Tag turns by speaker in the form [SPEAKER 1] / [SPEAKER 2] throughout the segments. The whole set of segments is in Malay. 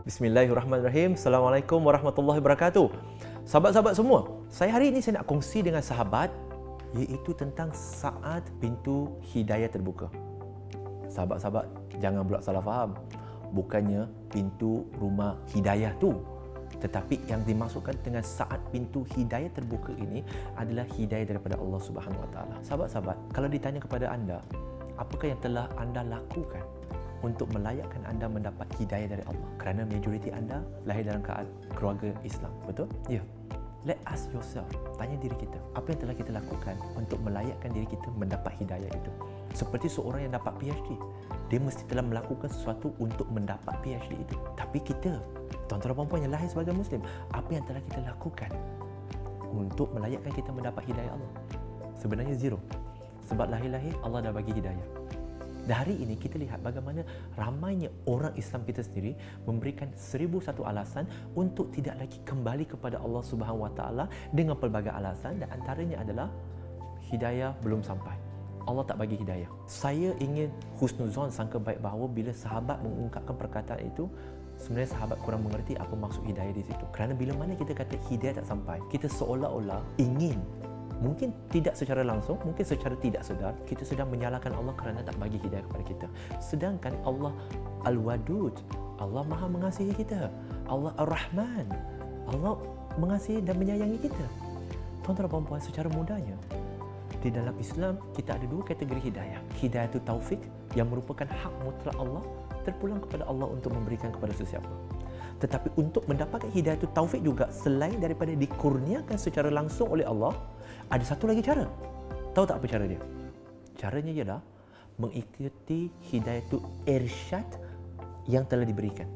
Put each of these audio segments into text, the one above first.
[SPEAKER 1] Bismillahirrahmanirrahim. Assalamualaikum warahmatullahi wabarakatuh. Sahabat-sahabat semua, hari ini saya nak kongsi dengan sahabat iaitu tentang saat pintu hidayah terbuka. Sahabat-sahabat, jangan pula salah faham. Bukannya pintu rumah hidayah tu, tetapi yang dimaksudkan dengan saat pintu hidayah terbuka ini adalah hidayah daripada Allah Subhanahu Wa Taala. Sahabat-sahabat, kalau ditanya kepada anda, apakah yang telah anda lakukan untuk melayakkan anda mendapat hidayah dari Allah? Kerana majoriti anda lahir dalam keluarga Islam, betul? Ya. Let ask yourself, tanya diri kita, apa yang telah kita lakukan untuk melayakkan diri kita mendapat hidayah itu? Seperti seorang yang dapat PhD, dia mesti telah melakukan sesuatu untuk mendapat PhD itu. Tapi kita, tuan-tuan dan puan-puan yang lahir sebagai Muslim, apa yang telah kita lakukan untuk melayakkan kita mendapat hidayah Allah? Sebenarnya zero. Sebab lahir-lahir Allah dah bagi hidayah. Dan hari ini kita lihat bagaimana ramainya orang Islam kita sendiri memberikan 1001 alasan untuk tidak lagi kembali kepada Allah Subhanahu Wa Taala dengan pelbagai alasan, dan antaranya adalah hidayah belum sampai. Allah tak bagi hidayah. Saya ingin husnuzon, sangka baik bahawa bila sahabat mengungkapkan perkataan itu, sebenarnya sahabat kurang mengerti apa maksud hidayah di situ. Kerana bila mana kita kata hidayah tak sampai, kita seolah-olah ingin, mungkin tidak secara langsung, mungkin secara tidak sedar, kita sedang menyalahkan Allah kerana tak bagi hidayah kepada kita. Sedangkan Allah Al-Wadud, Allah Maha mengasihi kita. Allah Ar-Rahman, Allah mengasihi dan menyayangi kita. Tuan-tuan dan puan-puan, secara mudahnya, di dalam Islam kita ada dua kategori hidayah. Hidayah itu taufik, yang merupakan hak mutlak Allah, terpulang kepada Allah untuk memberikan kepada sesiapa. Tetapi untuk mendapatkan hidayah itu taufik juga, selain daripada dikurniakan secara langsung oleh Allah, ada satu lagi cara. Tahu tak apa cara dia? Caranya ialah mengikuti hidayah itu irsyad yang telah diberikan.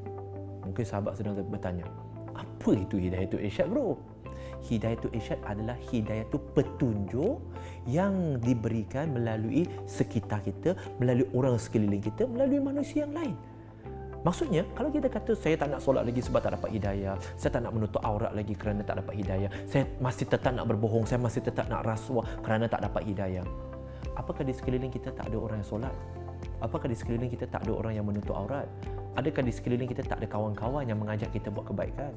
[SPEAKER 1] Mungkin sahabat sedang bertanya, apa itu hidayah itu irsyad, bro? Hidayah itu irsyad adalah hidayah itu petunjuk yang diberikan melalui sekitar kita, melalui orang sekeliling kita, melalui manusia yang lain. Maksudnya, kalau kita kata saya tak nak solat lagi sebab tak dapat hidayah, saya tak nak menutup aurat lagi kerana tak dapat hidayah, saya masih tetap nak berbohong, saya masih tetap nak rasuah kerana tak dapat hidayah. Apakah di sekeliling kita tak ada orang yang solat? Apakah di sekeliling kita tak ada orang yang menutup aurat? Adakah di sekeliling kita tak ada kawan-kawan yang mengajak kita buat kebaikan?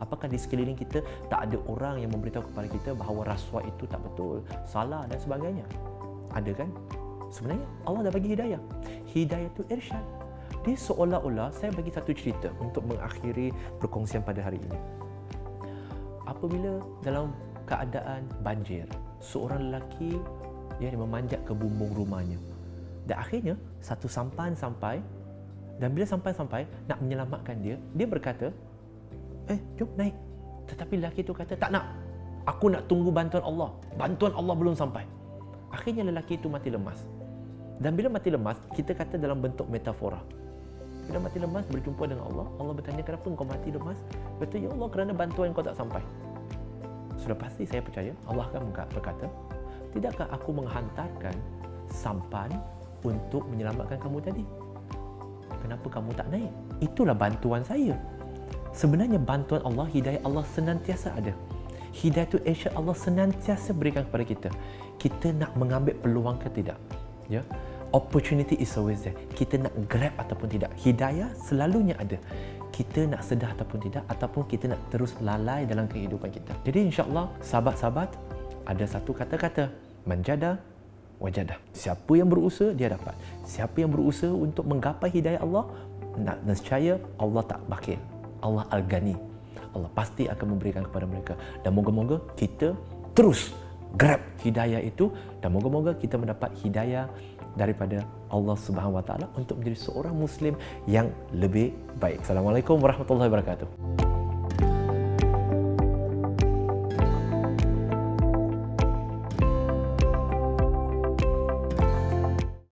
[SPEAKER 1] Apakah di sekeliling kita tak ada orang yang memberitahu kepada kita bahawa rasuah itu tak betul, salah dan sebagainya? Ada kan? Sebenarnya Allah dah bagi hidayah. Hidayah itu irsyad. Dia seolah-olah, saya bagi satu cerita untuk mengakhiri perkongsian pada hari ini. Apabila dalam keadaan banjir, seorang lelaki dia memanjat ke bumbung rumahnya. Dan akhirnya satu sampan sampai, dan bila sampai nak menyelamatkan dia, dia berkata, jom naik. Tetapi lelaki itu kata, tak nak. Aku nak tunggu bantuan Allah. Bantuan Allah belum sampai. Akhirnya lelaki itu mati lemas. Dan bila mati lemas, kita kata dalam bentuk metafora. Bila mati lemas berjumpa dengan Allah, Allah bertanya, kenapa engkau mati lemas? Betul, ya Allah, kerana bantuan kau tak sampai. Sudah pasti saya percaya Allah akan berkata, tidakkah aku menghantarkan sampan untuk menyelamatkan kamu tadi? Kenapa kamu tak naik? Itulah bantuan saya. Sebenarnya bantuan Allah, hidayah Allah senantiasa ada. Hidayah itu irsyad Allah senantiasa berikan kepada kita. Kita nak mengambil peluang ke tidak? Ya, opportunity is always there. Kita nak grab ataupun tidak, hidayah selalunya ada. Kita nak sedar ataupun tidak, ataupun kita nak terus lalai dalam kehidupan kita. Jadi insya-Allah, sahabat-sahabat, ada satu kata-kata, manjada wajadah. Siapa yang berusaha, dia dapat. Siapa yang berusaha untuk menggapai hidayah Allah, nak nescaya Allah tak bakil. Allah Al-Ghani. Allah pasti akan memberikan kepada mereka. Dan moga-moga kita terus grab hidayah itu, dan moga-moga kita mendapat hidayah daripada Allah Subhanahu Wa Taala untuk menjadi seorang Muslim yang lebih baik. Assalamualaikum warahmatullahi wabarakatuh.